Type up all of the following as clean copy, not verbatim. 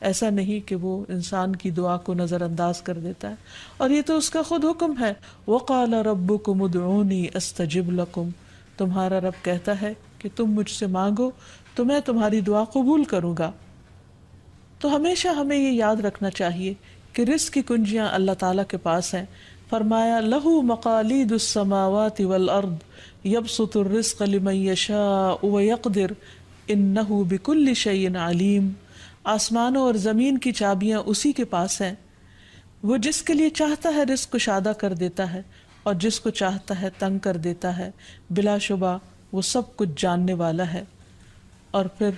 ایسا نہیں کہ وہ انسان کی دعا کو نظر انداز کر دیتا ہے، اور یہ تو اس کا خود حکم ہے، وَقَالَ رَبُّكُمُ ادْعُونِي أَسْتَجِبْ لَكُمْ، تمہارا رب کہتا ہے کہ تم مجھ سے مانگو تو میں تمہاری دعا قبول کروں گا۔ تو ہمیشہ ہمیں یہ یاد رکھنا چاہیے کہ رزق کی کنجیاں اللہ تعالیٰ کے پاس ہیں۔ فرمایا لَهُ مَقَالِيدُ السَّمَاوَاتِ وَالْأَرْضِ يَبْسُطُ الرِّزْقَ لِمَن يَشَاءُ وَيَقْدِرُ إِنَّهُ بِكُلِّ شَيْءٍ عَلِيمٌ، آسمانوں اور زمین کی چابیاں اسی کے پاس ہیں، وہ جس کے لیے چاہتا ہے رزق کشادہ کر دیتا ہے اور جس کو چاہتا ہے تنگ کر دیتا ہے، بلا شبہ وہ سب کچھ جاننے والا ہے۔ اور پھر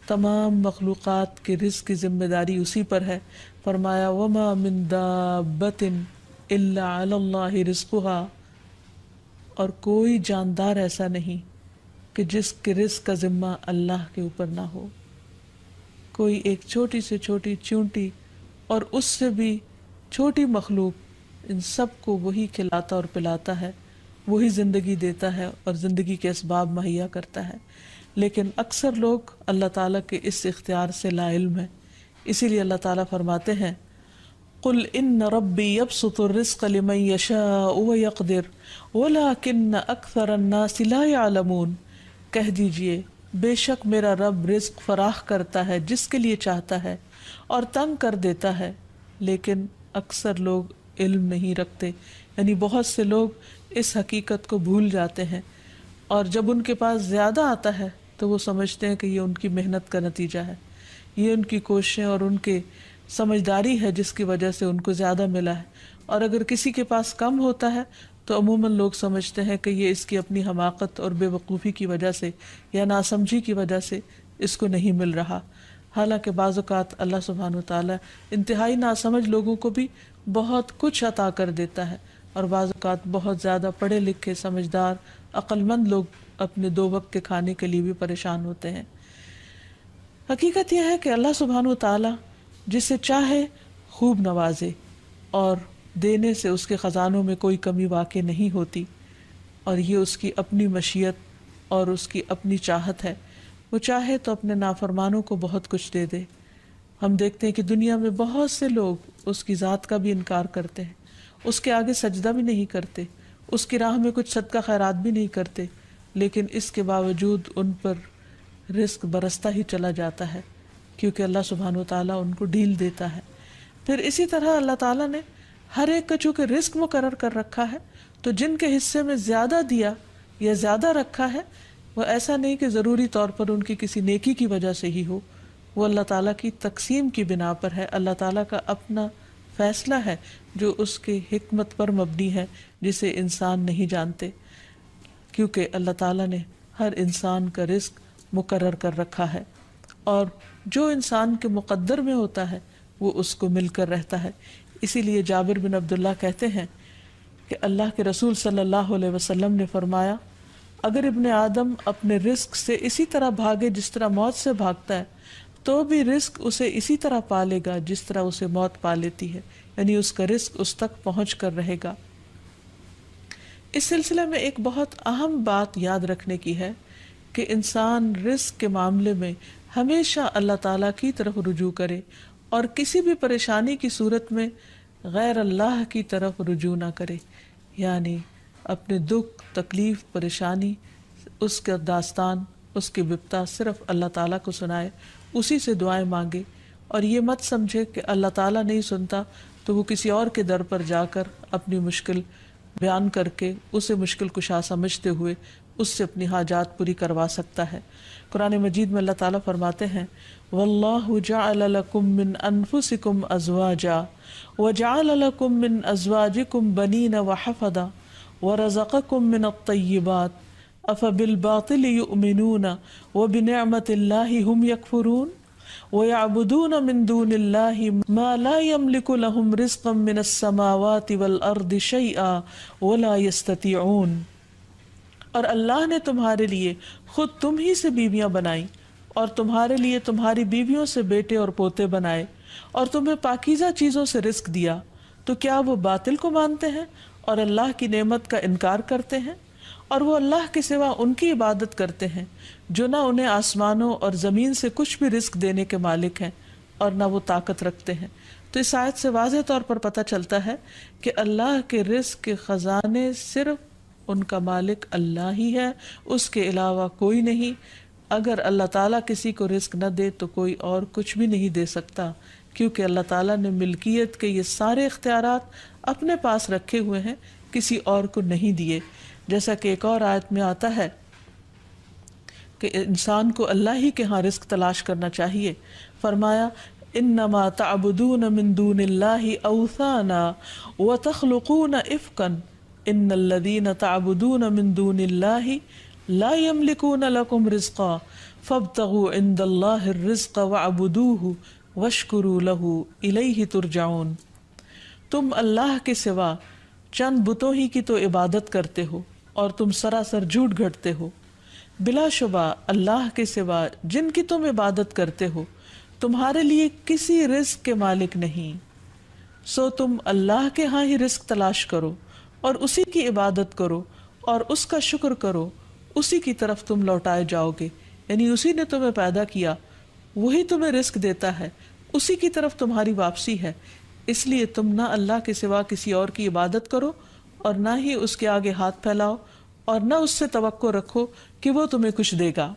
تمام مخلوقات کے رزق کی ذمہ داری اسی پر ہے۔ فرمایا وَمَا مِن دَابَّةٍ إِلَّا عَلَى اللَّهِ رِزْقُهَا، اور کوئی جاندار ایسا نہیں کہ جس کے رزق کا ذمہ اللہ کے اوپر نہ ہو۔ کوئی ایک چھوٹی سے چھوٹی چونٹی اور اس سے بھی چھوٹی مخلوق، ان سب کو وہی کھلاتا اور پلاتا ہے، وہی زندگی دیتا ہے اور زندگی کے اسباب مہیا کرتا ہے، لیکن اکثر لوگ اللہ تعالیٰ کے اس اختیار سے لا علم ہیں۔ اسی لیے اللہ تعالیٰ فرماتے ہیں قُلْ إِنَّ رَبِّي يَبْسُطُ الرِّزْقَ لِمَن يَشَاءُ وَيَقْدِرُ وَلَكِنَّ أَكْثَرَ النَّاسِ لَا يَعْلَمُونَ، کہہ دیجئے بے شک میرا رب رزق فراخ کرتا ہے جس کے لیے چاہتا ہے اور تنگ کر دیتا ہے، لیکن اکثر لوگ علم نہیں رکھتے، یعنی بہت سے لوگ اس حقیقت کو بھول جاتے ہیں، اور جب ان کے پاس زیادہ آتا ہے تو وہ سمجھتے ہیں کہ یہ ان کی محنت کا نتیجہ ہے، یہ ان کی کوششیں اور ان کے سمجھداری ہے جس کی وجہ سے ان کو زیادہ ملا ہے، اور اگر کسی کے پاس کم ہوتا ہے تو عموماً لوگ سمجھتے ہیں کہ یہ اس کی اپنی حماقت اور بے وقوفی کی وجہ سے یا ناسمجھی کی وجہ سے اس کو نہیں مل رہا۔ حالانکہ بعض اوقات اللہ سبحانہ وتعالیٰ انتہائی ناسمجھ لوگوں کو بھی بہت کچھ عطا کر دیتا ہے، اور بعض اوقات بہت زیادہ پڑھے لکھے سمجھدار عقل مند لوگ اپنے دو وقت کے کھانے کے لیے بھی پریشان ہوتے ہیں۔ حقیقت یہ ہے کہ اللہ سبحانہ وتعالیٰ جسے چاہے خوب نوازے، اور دینے سے اس کے خزانوں میں کوئی کمی واقع نہیں ہوتی، اور یہ اس کی اپنی مشیت اور اس کی اپنی چاہت ہے۔ وہ چاہے تو اپنے نافرمانوں کو بہت کچھ دے دے۔ ہم دیکھتے ہیں کہ دنیا میں بہت سے لوگ اس کی ذات کا بھی انکار کرتے ہیں، اس کے آگے سجدہ بھی نہیں کرتے، اس کی راہ میں کچھ صدقہ خیرات بھی نہیں کرتے، لیکن اس کے باوجود ان پر رزق برستا ہی چلا جاتا ہے، کیونکہ اللہ سبحانہ وتعالیٰ ان کو ڈھیل دیتا ہے۔ پھر اسی طرح اللہ تعالیٰ نے ہر ایک کا چونکہ رزق مقرر کر رکھا ہے، تو جن کے حصے میں زیادہ دیا یا زیادہ رکھا ہے، وہ ایسا نہیں کہ ضروری طور پر ان کی کسی نیکی کی وجہ سے ہی ہو، وہ اللہ تعالیٰ کی تقسیم کی بنا پر ہے، اللہ تعالیٰ کا اپنا فیصلہ ہے جو اس کے حکمت پر مبنی ہے، جسے انسان نہیں جانتے، کیونکہ اللہ تعالیٰ نے ہر انسان کا رزق مقرر کر رکھا ہے، اور جو انسان کے مقدر میں ہوتا ہے وہ اس کو مل کر رہتا ہے۔ اسی لیے جابر بن عبداللہ کہتے ہیں کہ اللہ کے رسول صلی اللہ علیہ وسلم نے فرمایا، اگر ابن آدم اپنے رزق سے اسی طرح بھاگے جس طرح موت سے بھاگتا ہے، تو بھی رزق اسے اسی طرح پالے گا جس طرح اسے موت پا لیتی ہے، یعنی اس کا رزق اس تک پہنچ کر رہے گا۔ اس سلسلے میں ایک بہت اہم بات یاد رکھنے کی ہے کہ انسان رزق کے معاملے میں ہمیشہ اللہ تعالیٰ کی طرف رجوع کرے، اور کسی بھی پریشانی کی صورت میں غیر اللہ کی طرف رجوع نہ کرے، یعنی اپنے دکھ، تکلیف، پریشانی، اس کا داستان، اس کے بپتا صرف اللہ تعالیٰ کو سنائے، اسی سے دعائیں مانگے، اور یہ مت سمجھے کہ اللہ تعالیٰ نہیں سنتا تو وہ کسی اور کے در پر جا کر اپنی مشکل بیان کر کے اسے مشکل کشا سمجھتے ہوئے اس سے اپنی حاجات پوری کروا سکتا ہے۔ قرآن مجید میں اللہ تعالیٰ فرماتے ہیں وَاللَّهُ جَعَلَ لَكُم مِّنْ أَنفُسِكُمْ أَزْوَاجًا وَجَعَلَ لَكُم مِّنْ أَزْوَاجِكُمْ بَنِينَ وَحَفَدًا وَرَزَقَكُم مِّنَ الطَّيِّبَاتِ أَفَبِالْبَاطِلِ يُؤْمِنُونَ وَبِنِعْمَةِ اللَّهِ هُمْ يَكْفُرُونَ وَيَعْبُدُونَ مِن دُونِ اللَّهِ مَا لَا يَمْلِكُ لَهُمْ رِزْقًا مِّنَ السَّمَاوَاتِ وَالْأَرْضِ شَيْئًا وَلَا يَسْتَطِيعُونَ، اور اللہ نے تمہارے لیے خود تم ہی سے بیویاں بنائیں، اور تمہارے لیے تمہاری بیویوں سے بیٹے اور پوتے بنائے، اور تمہیں پاکیزہ چیزوں سے رزق دیا، تو کیا وہ باطل کو مانتے ہیں اور اللہ کی نعمت کا انکار کرتے ہیں؟ اور وہ اللہ کے سوا ان کی عبادت کرتے ہیں جو نہ انہیں آسمانوں اور زمین سے کچھ بھی رزق دینے کے مالک ہیں اور نہ وہ طاقت رکھتے ہیں۔ تو اس آیت سے واضح طور پر پتہ چلتا ہے کہ اللہ کے رزق کے خزانے صرف ان کا مالک اللہ ہی ہے، اس کے علاوہ کوئی نہیں۔ اگر اللہ تعالیٰ کسی کو رزق نہ دے تو کوئی اور کچھ بھی نہیں دے سکتا، کیونکہ اللہ تعالیٰ نے ملکیت کے یہ سارے اختیارات اپنے پاس رکھے ہوئے ہیں، کسی اور کو نہیں دیے۔ جیسا کہ ایک اور آیت میں آتا ہے کہ انسان کو اللہ ہی کے ہاں رزق تلاش کرنا چاہیے۔ فرمایا انما تعبدون من دون اللہ اوثانا وتخلقون افکا ان الذین تعبدون من دون اللہ لا یملکون لکم رزقا فابتغوا عند اللہ الرزق واعبدوہ واشکروا لہ الیہ ترجعون۔ تم اللہ کے سوا چند بتوں ہی کی تو عبادت کرتے ہو اور تم سراسر جھوٹ گھڑتے ہو۔ بلا شبہ اللہ کے سوا جن کی تم عبادت کرتے ہو تمہارے لیے کسی رزق کے مالک نہیں، سو تم اللہ کے ہاں ہی رزق تلاش کرو اور اسی کی عبادت کرو اور اس کا شکر کرو، اسی کی طرف تم لوٹائے جاؤ گے۔ یعنی اسی نے تمہیں پیدا کیا، وہی تمہیں رزق دیتا ہے، اسی کی طرف تمہاری واپسی ہے۔ اس لیے تم نہ اللہ کے سوا کسی اور کی عبادت کرو اور نہ ہی اس کے آگے ہاتھ پھیلاؤ اور نہ اس سے توقع رکھو کہ وہ تمہیں کچھ دے گا،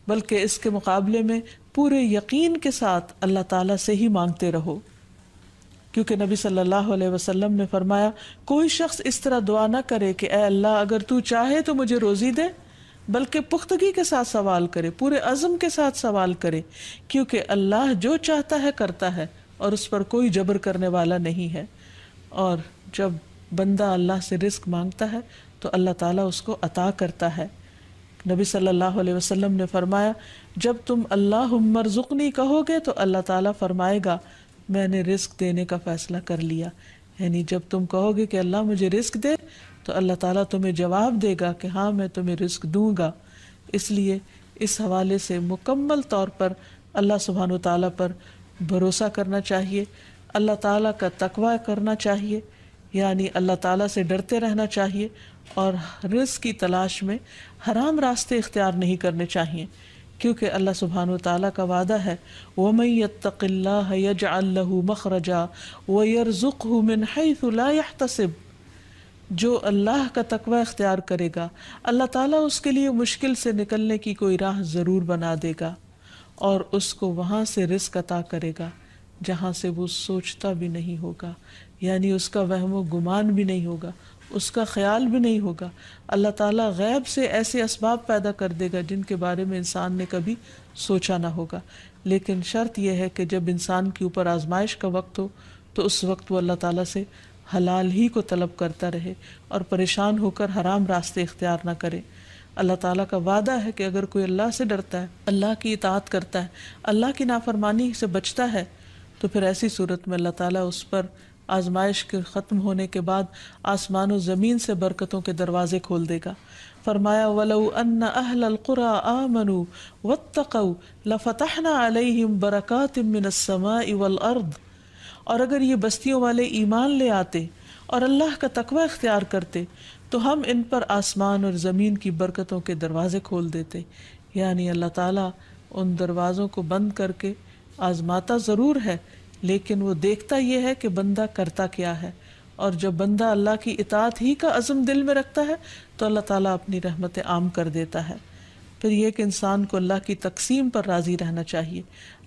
بلکہ اس کے مقابلے میں پورے یقین کے ساتھ اللہ تعالیٰ سے ہی مانگتے رہو، کیونکہ نبی صلی اللہ علیہ وسلم نے فرمایا کوئی شخص اس طرح دعا نہ کرے کہ اے اللہ اگر تو چاہے تو مجھے روزی دے، بلکہ پختگی کے ساتھ سوال کرے، پورے عزم کے ساتھ سوال کرے، کیونکہ اللہ جو چاہتا ہے کرتا ہے اور اس پر کوئی جبر کرنے والا نہیں ہے۔ اور جب بندہ اللہ سے رزق مانگتا ہے تو اللہ تعالیٰ اس کو عطا کرتا ہے۔ نبی صلی اللہ علیہ وسلم نے فرمایا جب تم اللہم ارزقنی کہو گے تو اللہ تعالیٰ فرمائے گا میں نے رزق دینے کا فیصلہ کر لیا۔ یعنی جب تم کہو گے کہ اللہ مجھے رزق دے تو اللہ تعالیٰ تمہیں جواب دے گا کہ ہاں میں تمہیں رزق دوں گا۔ اس لیے اس حوالے سے مکمل طور پر اللہ سبحانہ وتعالیٰ پر بھروسہ کرنا چاہیے، اللہ تعالیٰ کا تقوی کرنا چاہیے، یعنی اللہ تعالیٰ سے ڈرتے رہنا چاہیے اور رزق کی تلاش میں حرام راستے اختیار نہیں کرنے چاہیے، کیونکہ اللہ سبحانہ وتعالیٰ کا وعدہ ہے وَمَن يَتَّقِ اللَّهَ يَجْعَل لَّهُ مَخْرَجًا وَيَرْزُقْهُ مِنْ حَيْثُ لَا يَحْتَسِبُ۔ جو اللہ کا تقوی اختیار کرے گا اللہ تعالیٰ اس کے لیے مشکل سے نکلنے کی کوئی راہ ضرور بنا دے گا اور اس کو وہاں سے رزق عطا کرے گا جہاں سے وہ سوچتا بھی نہیں ہوگا، یعنی اس کا وہم و گمان بھی نہیں ہوگا، اس کا خیال بھی نہیں ہوگا۔ اللہ تعالیٰ غیب سے ایسے اسباب پیدا کر دے گا جن کے بارے میں انسان نے کبھی سوچا نہ ہوگا۔ لیکن شرط یہ ہے کہ جب انسان کے اوپر آزمائش کا وقت ہو تو اس وقت وہ اللہ تعالیٰ سے حلال ہی کو طلب کرتا رہے اور پریشان ہو کر حرام راستے اختیار نہ کرے۔ اللہ تعالیٰ کا وعدہ ہے کہ اگر کوئی اللہ سے ڈرتا ہے، اللہ کی اطاعت کرتا ہے، اللہ کی نافرمانی سے بچتا ہے، تو پھر ایسی صورت میں اللہ تعالیٰ اس پر آزمائش کے ختم ہونے کے بعد آسمان و زمین سے برکتوں کے دروازے کھول دے گا۔ فرمایا وَلَوْ أَنَّ أَهْلَ الْقُرَىٰ آمَنُوا وَاتَّقَوْا لَفَتَحْنَا عَلَيْهِمْ بَرَكَاتٍ مِّنَ السَّمَاءِ وَالْأَرْضِ۔ اور اگر یہ بستیوں والے ایمان لے آتے اور اللہ کا تقوی اختیار کرتے تو ہم ان پر آسمان اور زمین کی برکتوں کے دروازے کھول دیتے۔ یعنی اللہ تعالیٰ ان دروازوں کو بند کر کے آزماتا ضرور ہے، لیکن وہ دیکھتا یہ ہے کہ بندہ کرتا کیا ہے، اور جب بندہ اللہ کی اطاعت ہی کا عزم دل میں رکھتا ہے تو اللہ تعالیٰ اپنی رحمتیں عام کر دیتا ہے۔ پھر یہ کہ انسان کو اللہ کی تقسیم پر راضی رہنا چاہیے۔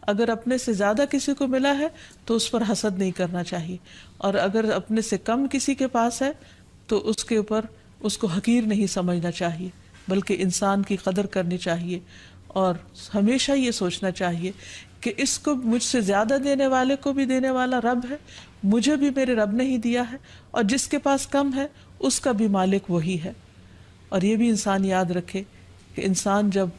اگر اپنے سے زیادہ کسی کو ملا ہے تو اس پر حسد نہیں کرنا چاہیے، اور اگر اپنے سے کم کسی کے پاس ہے تو اس کے اوپر اس کو حقیر نہیں سمجھنا چاہیے، بلکہ انسان کی قدر کرنی چاہیے اور ہمیشہ یہ سوچنا چاہیے کہ اس کو مجھ سے زیادہ دینے والے کو بھی دینے والا رب ہے، مجھے بھی میرے رب نے ہی دیا ہے، اور جس کے پاس کم ہے اس کا بھی مالک وہی ہے۔ اور یہ بھی انسان یاد رکھے کہ انسان جب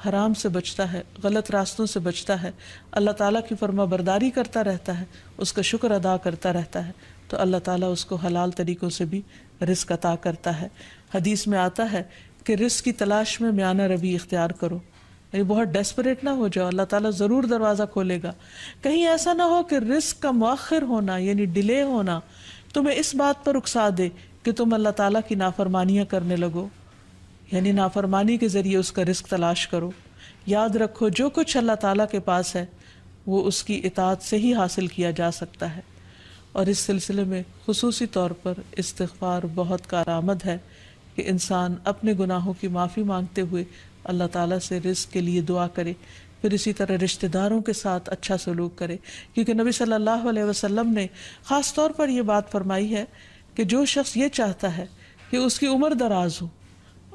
حرام سے بچتا ہے، غلط راستوں سے بچتا ہے، اللہ تعالیٰ کی فرما برداری کرتا رہتا ہے، اس کا شکر ادا کرتا رہتا ہے، تو اللہ تعالیٰ اس کو حلال طریقوں سے بھی رزق عطا کرتا ہے۔ حدیث میں آتا ہے کہ رزق کی تلاش میں میانہ روی اختیار کرو، یعنی بہت ڈیسپریٹ نہ ہو جاؤ، اللہ تعالیٰ ضرور دروازہ کھولے گا۔ کہیں ایسا نہ ہو کہ رزق کا مؤخر ہونا یعنی ڈیلے ہونا تمہیں اس بات پر اکسا دے کہ تم اللہ تعالیٰ کی نافرمانیاں کرنے لگو، یعنی نافرمانی کے ذریعے اس کا رزق تلاش کرو۔ یاد رکھو جو کچھ اللہ تعالیٰ کے پاس ہے وہ اس کی اطاعت سے ہی حاصل کیا جا سکتا ہے۔ اور اس سلسلے میں خصوصی طور پر استغفار بہت کارآمد ہے کہ انسان اپنے گناہوں کی معافی مانگتے ہوئے اللہ تعالیٰ سے رزق کے لیے دعا کرے، پھر اسی طرح رشتہ داروں کے ساتھ اچھا سلوک کرے، کیونکہ نبی صلی اللہ علیہ وسلم نے خاص طور پر یہ بات فرمائی ہے کہ جو شخص یہ چاہتا ہے کہ اس کی عمر دراز ہو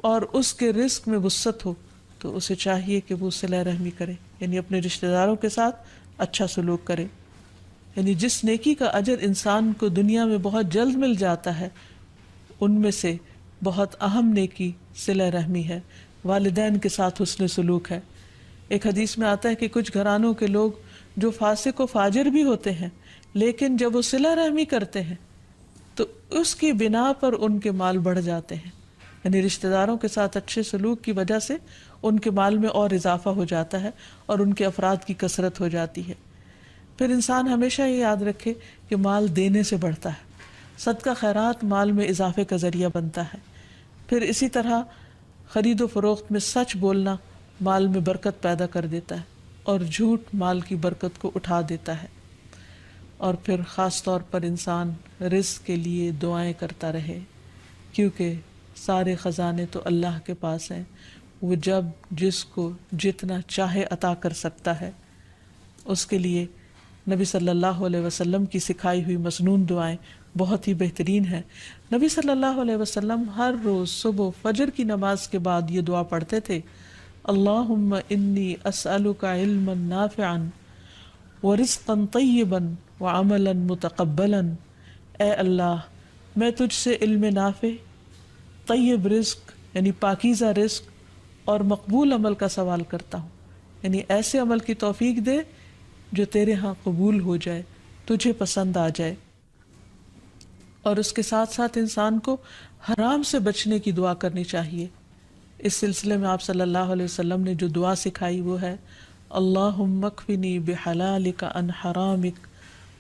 اور اس کے رزق میں وسعت ہو تو اسے چاہیے کہ وہ صلہ رحمی کرے، یعنی اپنے رشتہ داروں کے ساتھ اچھا سلوک کرے۔ یعنی جس نیکی کا اجر انسان کو دنیا میں بہت جلد مل جاتا ہے، ان میں سے بہت اہم نیکی صلہ رحمی ہے، والدین کے ساتھ حسن سلوک ہے۔ ایک حدیث میں آتا ہے کہ کچھ گھرانوں کے لوگ جو فاسق و فاجر بھی ہوتے ہیں، لیکن جب وہ صلہ رحمی کرتے ہیں تو اس کی بنا پر ان کے مال بڑھ جاتے ہیں، یعنی رشتہ داروں کے ساتھ اچھے سلوک کی وجہ سے ان کے مال میں اور اضافہ ہو جاتا ہے اور ان کے افراد کی کثرت ہو جاتی ہے۔ پھر انسان ہمیشہ یہ یاد رکھے کہ مال دینے سے بڑھتا ہے، صدقہ خیرات مال میں اضافے کا ذریعہ بنتا ہے۔ پھر اسی طرح خرید و فروخت میں سچ بولنا مال میں برکت پیدا کر دیتا ہے اور جھوٹ مال کی برکت کو اٹھا دیتا ہے۔ اور پھر خاص طور پر انسان رزق کے لیے دعائیں کرتا رہے، کیونکہ سارے خزانے تو اللہ کے پاس ہیں، وہ جب جس کو جتنا چاہے عطا کر سکتا ہے۔ اس کے لیے نبی صلی اللہ علیہ وسلم کی سکھائی ہوئی مسنون دعائیں بہت ہی بہترین ہیں۔ نبی صلی اللہ علیہ وسلم ہر روز صبح فجر کی نماز کے بعد یہ دعا پڑھتے تھے، اللہم انی اسألک علما نافعا ورزقا طیبا وعملا متقبلا۔ اے اللہ، میں تجھ سے علم نافع، طیب رزق یعنی پاکیزہ رزق اور مقبول عمل کا سوال کرتا ہوں، یعنی ایسے عمل کی توفیق دے جو تیرے ہاں قبول ہو جائے، تجھے پسند آ جائے۔ اور اس کے ساتھ ساتھ انسان کو حرام سے بچنے کی دعا کرنی چاہیے۔ اس سلسلے میں آپ صلی اللہ علیہ وسلم نے جو دعا سکھائی وہ ہے، اللہم اکفنی بحلالک عن حرامک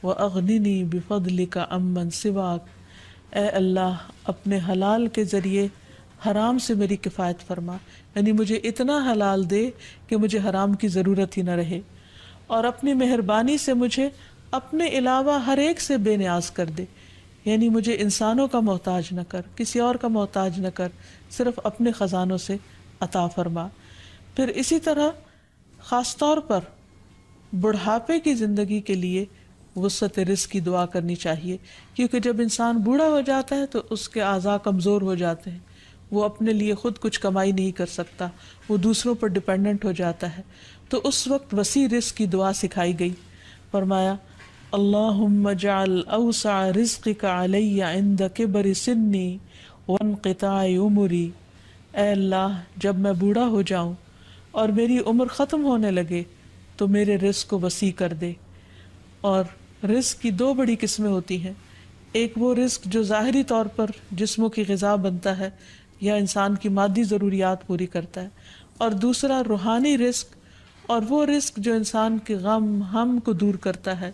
واغننی بفضلک عمن سواک۔ اے اللہ، اپنے حلال کے ذریعے حرام سے میری کفایت فرما، یعنی مجھے اتنا حلال دے کہ مجھے حرام کی ضرورت ہی نہ رہے، اور اپنی مہربانی سے مجھے اپنے علاوہ ہر ایک سے بے نیاز کر دے، یعنی مجھے انسانوں کا محتاج نہ کر، کسی اور کا محتاج نہ کر، صرف اپنے خزانوں سے عطا فرما۔ پھر اسی طرح خاص طور پر بڑھاپے کی زندگی کے لیے وسعت رزق کی دعا کرنی چاہیے، کیونکہ جب انسان بوڑھا ہو جاتا ہے تو اس کے اعضاء کمزور ہو جاتے ہیں، وہ اپنے لیے خود کچھ کمائی نہیں کر سکتا، وہ دوسروں پر ڈپینڈنٹ ہو جاتا ہے، تو اس وقت وسیع رزق کی دعا سکھائی گئی۔ فرمایا، اللہم اجعل اوسع رزقک علی عند کبر سنی وانقطاع عمری۔ اے اللہ، جب میں بوڑھا ہو جاؤں اور میری عمر ختم ہونے لگے تو میرے رزق کو وسیع کر دے۔ اور رزق کی دو بڑی قسمیں ہوتی ہیں، ایک وہ رزق جو ظاہری طور پر جسموں کی غذا بنتا ہے یا انسان کی مادی ضروریات پوری کرتا ہے، اور دوسرا روحانی رزق، اور وہ رزق جو انسان کے غم ہم کو دور کرتا ہے،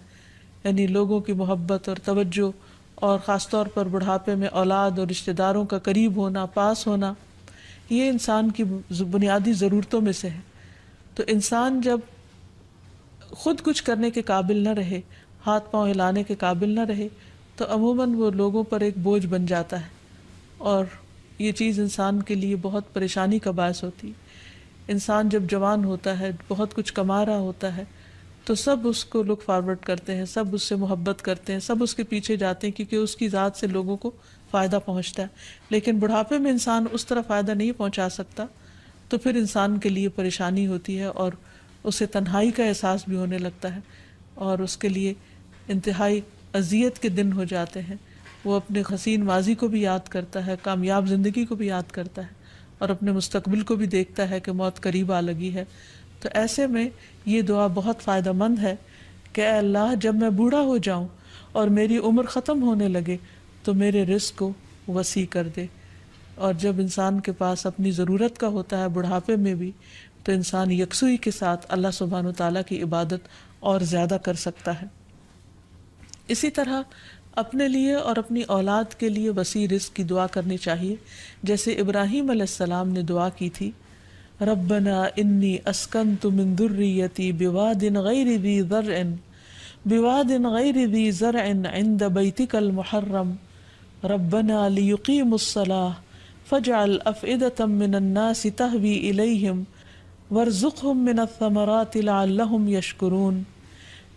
یعنی لوگوں کی محبت اور توجہ، اور خاص طور پر بڑھاپے میں اولاد اور رشتہ داروں کا قریب ہونا، پاس ہونا، یہ انسان کی بنیادی ضرورتوں میں سے ہے۔ تو انسان جب خود کچھ کرنے کے قابل نہ رہے، ہاتھ پاؤں ہلانے کے قابل نہ رہے، تو عموماً وہ لوگوں پر ایک بوجھ بن جاتا ہے، اور یہ چیز انسان کے لیے بہت پریشانی کا باعث ہوتی ہے۔ انسان جب جوان ہوتا ہے، بہت کچھ کما رہا ہوتا ہے، تو سب اس کو لک فارورڈ کرتے ہیں، سب اس سے محبت کرتے ہیں، سب اس کے پیچھے جاتے ہیں، کیونکہ اس کی ذات سے لوگوں کو فائدہ پہنچتا ہے۔ لیکن بڑھاپے میں انسان اس طرح فائدہ نہیں پہنچا سکتا، تو پھر انسان کے لیے پریشانی ہوتی ہے، اور اسے تنہائی کا احساس بھی ہونے لگتا ہے، اور اس کے لیے انتہائی اذیت کے دن ہو جاتے ہیں۔ وہ اپنے حسین ماضی کو بھی یاد کرتا ہے، کامیاب زندگی کو بھی یاد کرتا ہے، اور اپنے مستقبل کو بھی دیکھتا ہے کہ موت قریب آ لگی ہے۔ تو ایسے میں یہ دعا بہت فائدہ مند ہے کہ اے اللہ، جب میں بوڑھا ہو جاؤں اور میری عمر ختم ہونے لگے تو میرے رزق کو وسیع کر دے۔ اور جب انسان کے پاس اپنی ضرورت کا ہوتا ہے بڑھاپے میں بھی، تو انسان یکسوئی کے ساتھ اللہ سبحانہ وتعالیٰ کی عبادت اور زیادہ کر سکتا ہے۔ اسی طرح اپنے لیے اور اپنی اولاد کے لیے وسیع رزق کی دعا کرنی چاہیے، جیسے ابراہیم علیہ السلام نے دعا کی تھی، ربنا انی اسکنت من ذریتی بواد غیر ذی زرع عند بیتک المحرم ربنا لیقیموا الصلاة فاجعل افئدة من الناس تہوی الیہم وارزقہم من الثمرات لعلہم یشکرون۔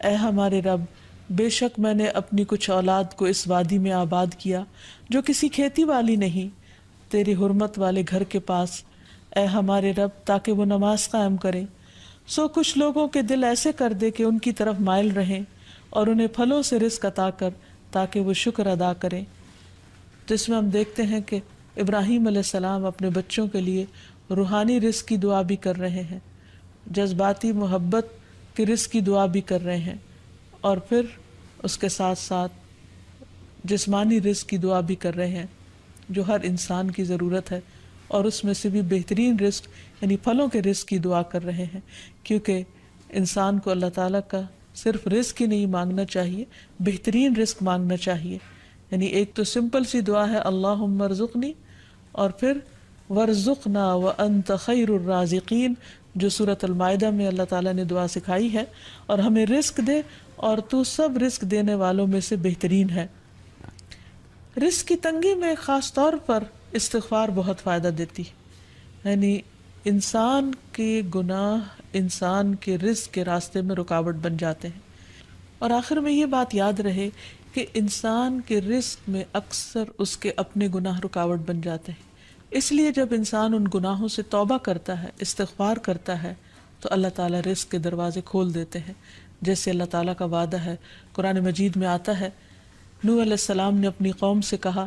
اے ہمارے رب، بے شک میں نے اپنی کچھ اولاد کو اس وادی میں آباد کیا جو کسی کھیتی والی نہیں، تیری حرمت والے گھر کے پاس، اے ہمارے رب، تاکہ وہ نماز قائم کریں۔ سو کچھ لوگوں کے دل ایسے کر دے کہ ان کی طرف مائل رہیں، اور انہیں پھلوں سے رزق عطا کر تاکہ وہ شکر ادا کریں۔ تو اس میں ہم دیکھتے ہیں کہ ابراہیم علیہ السلام اپنے بچوں کے لیے روحانی رزق کی دعا بھی کر رہے ہیں، جذباتی محبت کے رزق کی دعا بھی کر رہے ہیں، اور پھر اس کے ساتھ ساتھ جسمانی رزق کی دعا بھی کر رہے ہیں جو ہر انسان کی ضرورت ہے، اور اس میں سے بھی بہترین رزق یعنی پھلوں کے رزق کی دعا کر رہے ہیں، کیونکہ انسان کو اللہ تعالیٰ کا صرف رزق ہی نہیں مانگنا چاہیے، بہترین رزق مانگنا چاہیے۔ یعنی ایک تو سمپل سی دعا ہے اللہم ارزقنی، اور پھر ورزقنا وانت خیر الرازقین، جو سورۃ المائدہ میں اللہ تعالیٰ نے دعا سکھائی ہے، اور ہمیں رزق دے اور تو سب رزق دینے والوں میں سے بہترین ہے۔ رزق کی تنگی میں خاص طور پر استغفار بہت فائدہ دیتی ہے، یعنی انسان کے گناہ انسان کے رزق کے راستے میں رکاوٹ بن جاتے ہیں۔ اور آخر میں یہ بات یاد رہے کہ انسان کے رزق میں اکثر اس کے اپنے گناہ رکاوٹ بن جاتے ہیں، اس لیے جب انسان ان گناہوں سے توبہ کرتا ہے، استغفار کرتا ہے، تو اللہ تعالیٰ رزق کے دروازے کھول دیتے ہیں، جیسے اللہ تعالیٰ کا وعدہ ہے۔ قرآن مجید میں آتا ہے، نوح علیہ السلام نے اپنی قوم سے کہا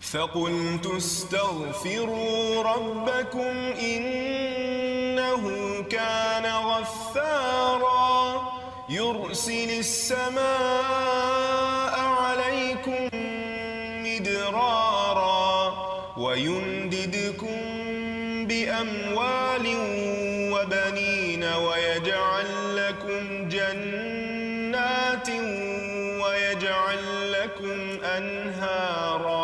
فَقُلْتُ اسْتَغْفِرُوا رَبَّكُمْ إِنَّهُ كَانَ غَفَّارًا يُرْسِلِ السَّمَاءَ عَلَيْكُمْ مِدْرَارًا وَيُمْدِدْكُمْ بِأَمْوَالٍ وَبَنِينَ وَيَجْعَلْ لَكُمْ جَنَّاتٍ وَيَجْعَلْ لَكُمْ أَنْهَارًا۔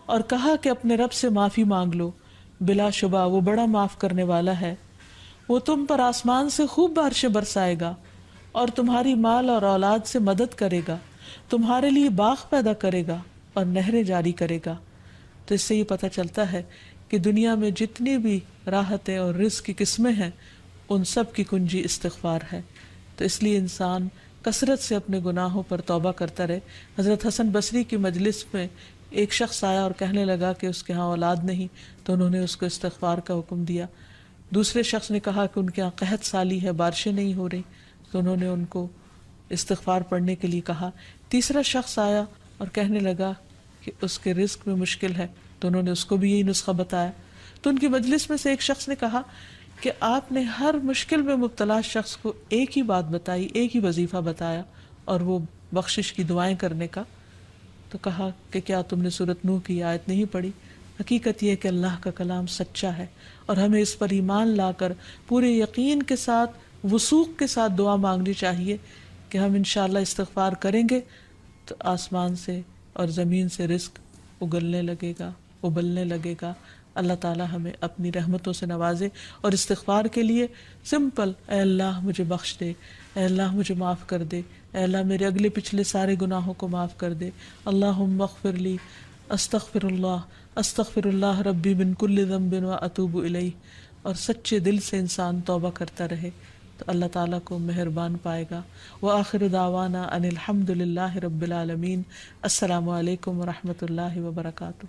اور کہا کہ اپنے رب سے معافی مانگ لو، بلا شبہ وہ بڑا معاف کرنے والا ہے، وہ تم پر آسمان سے خوب بارشیں برسائے گا، اور تمہاری مال اور اولاد سے مدد کرے گا، تمہارے لیے باغ پیدا کرے گا اور نہریں جاری کرے گا۔ تو اس سے یہ پتہ چلتا ہے کہ دنیا میں جتنی بھی راحتیں اور رزق کی قسمیں ہیں، ان سب کی کنجی استغفار ہے۔ تو اس لیے انسان کثرت سے اپنے گناہوں پر توبہ کرتا رہے۔ حضرت حسن بصری کی مجلس میں ایک شخص آیا اور کہنے لگا کہ اس کے ہاں اولاد نہیں، تو انہوں نے اس کو استغفار کا حکم دیا۔ دوسرے شخص نے کہا کہ ان کے ہاں قحط سالی ہے، بارشیں نہیں ہو رہی، تو انہوں نے ان کو استغفار پڑھنے کے لیے کہا۔ تیسرا شخص آیا اور کہنے لگا کہ اس کے رزق میں مشکل ہے، تو انہوں نے اس کو بھی یہی نسخہ بتایا۔ تو ان کی مجلس میں سے ایک شخص نے کہا کہ آپ نے ہر مشکل میں مبتلا شخص کو ایک ہی بات بتائی، ایک ہی وظیفہ بتایا، اور وہ بخشش کی دعائیں کرنے کا۔ تو کہا کہ کیا تم نے سورۃ نوح کی آیت نہیں پڑھی؟ حقیقت یہ کہ اللہ کا کلام سچا ہے، اور ہمیں اس پر ایمان لا کر پورے یقین کے ساتھ، وثوق کے ساتھ دعا مانگنی چاہیے کہ ہم انشاءاللہ استغفار کریں گے تو آسمان سے اور زمین سے رزق اگلنے لگے گا، ابلنے لگے گا۔ اللہ تعالیٰ ہمیں اپنی رحمتوں سے نوازے، اور استغفار کے لیے سمپل، اے اللہ مجھے بخش دے، اے اللہ مجھے معاف کر دے، اے اللہ میرے اگلے پچھلے سارے گناہوں کو معاف کر دے، اللہم اغفر لی، استغفر اللہ ربی من کل ذنب واتوب الیہ۔ اور سچے دل سے انسان توبہ کرتا رہے تو اللہ تعالیٰ کو مہربان پائے گا۔ وآخر دعوانا ان الحمد للہ رب العالمین۔ السلام علیکم ورحمۃ اللہ وبرکاتہ۔